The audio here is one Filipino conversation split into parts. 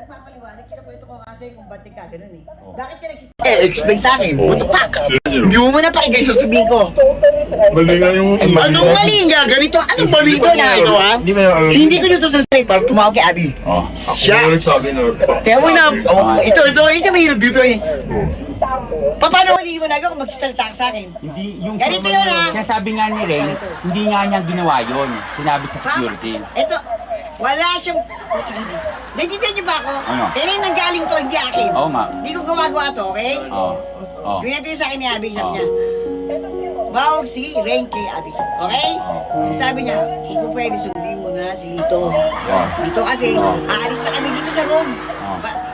nagpapaliwanag, kinakwento ko kasi kung ba't ka ganun eh. Bakit ka explain sa akin. What the fuck? Hindi mo muna pakinggan yung sasabihin ko. Mali nga yung... Anong mali nga? Ganito? Anong mali ko na ito ha? Hindi mo alam. Hindi ko nito sa straight para tumawag kay Abby. Siya. Ako nagsabi na... Kaya mo na, ito mahirap dito eh. Paano maliwanag ako magsisalita ka sa akin? Hindi, yung Ganito yun, ha? sinasabi nga ni Ray, hindi nga niya ginawa yun. Sinabi sa security. Ito, wala siyang... Naiintindihan niyo ba ako? Ano? Pero yung nanggaling to, hindi akin. Oo, ma. Hindi ko gumagawa to, okay? Oo. Oo. Binento yung sa akin ni Abby, sabi niya. Bawag si Rain kay Abby, okay? Sabi niya, kung pwede, sundin mo na si Lito. Dito kasi, aalis na kami dito sa room.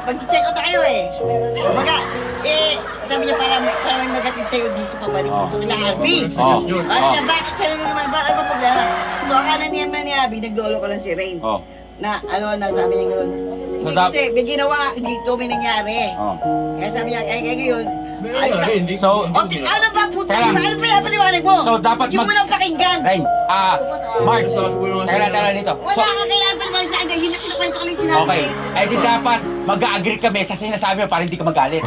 Mag-check out na kayo eh. Sabi niya para may magatid sa'yo dito pabalik dito kila Harvey. Ano niya, bakit ka na naman, bakit ba problema? So akala niya ni Abby, nagdolo ko lang si Rain. Na sabi niya gano'n. Hindi kasi, may ginawa, dito may nangyari. Kaya sabi niya, ngayon, alis na. So, Ano ba puta? Ano ba yung paliwanag mo? So, dapat hindi mo lang pakinggan. Rain, Mark, tara dito. Wala kang kailangan paliwanag sa akin. Yun na kinukwento ko lang sinabi. Okay, di dapat mag-agree kami sa sinasabi mo para hindi ka magalit.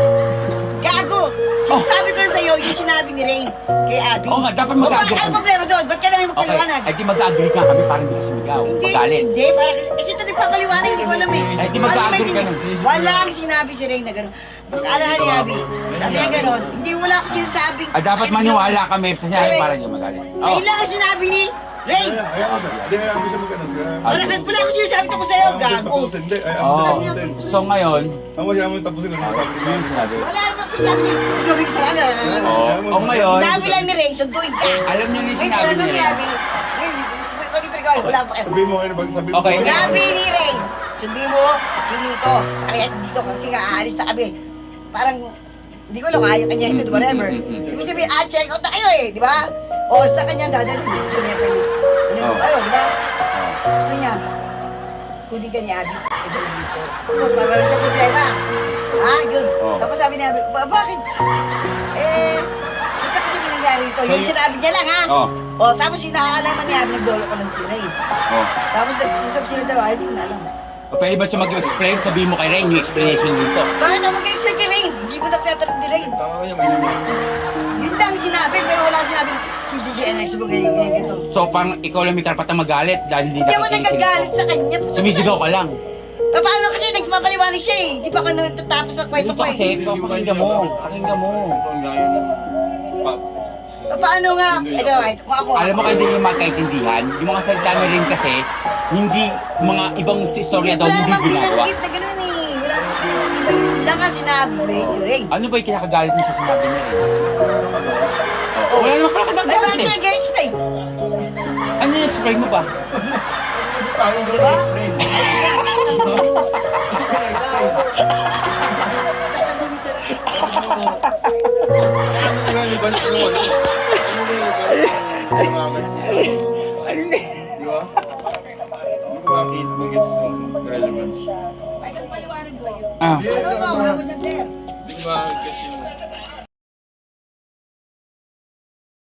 Gago! Sabi ko na sa'yo, yung sinabi ni Rain kay Abby. Oo nga, dapat mag-agree Ano problema doon? Ba't ka namin magpaliwanag? Di mag-agree ka kami para hindi ka sumigaw. Magalit. Hindi, kasi ito nagpapaliwanag, hindi ko alam eh. Di mag-agree ka nun. Walang sinabi si Rain na gano'n. Pagkaalahan ni Abby, sabi niya gano'n, hindi wala ko sinasabing... Dapat maniwala kami sa sinabi para hindi ka magalit. Ayun lang ang sinabi ni Rain! Ayaw mo siya magkanas ka. Wala ko sinasabi ko sa'yo, gago! Hindi, ayaw mo siya tapusin. So ngayon, Ang masya mo tapusin ang sabi ko. sinabi. Wala namang sinasabi niya, ikaw may kasalanan. Ngayon, Sinabi lang ni Rain, sunduin ka! alam niyo yung Ay, sinabi ano ni ni Ray. Abby? Wala pa kayo. Sabihin mo kayo na sabihin mo. Sinabi ni Ray, sundin mo si Lito. Kaya dito kasi nga aalis na kami. Parang, hindi ko lang kaya kanya ito, whatever. Ibig sabihin, check out na kayo eh, di ba? O sa kanya dadalhin dito niya kayo. Ano kayo, di ba? Gusto niya, kunin ka ni Abby, ito dito. Tapos wala siya problema. Yun. Tapos sabi ni Abby, bakit? Basta kasi may nangyari ito. Yung sinabi niya lang ha. Tapos yung nakakalaman ni Abby, nagdolo ko lang si Ray. Tapos nag-usap sila dalawa, hindi ko na alam. Pwede ba siya mag-explain? Sabihin mo kay Rain yung explanation dito. Bakit ako mag-explain kay Rain? Hindi mo nagtatanong ni Rain. Yun lang sinabi, pero wala sinabi si NX mo ganyan. So parang ikaw lang may karapatang magalit dahil hindi Hindi ako nakikinig nagagalit sa kanya. Sumisigaw ka lang. Paano kasi nagpapaliwanag siya eh. Di pa ako nagtatapos sa kwento Dito ko kasi, eh. pakinggan mo. Paano nga? Ito, kung ako. Alam mo kayo din yung magkaintindihan, yung mga salita na rin kasi, hindi mga ibang istorya daw hindi ginagawa. Wala na gano'n eh. Wala nga sinabi ni Ray. Ano ba yung kinakagalit mo sa sinabi niya rin? Wala naman pala May kadagdagan bakit eh. siya nag-explain? Ano yung spray mo ba? Diba? Michael, paliwanag mo. Ano ba? Wala mo sa clear. Hindi ko ma-guess yung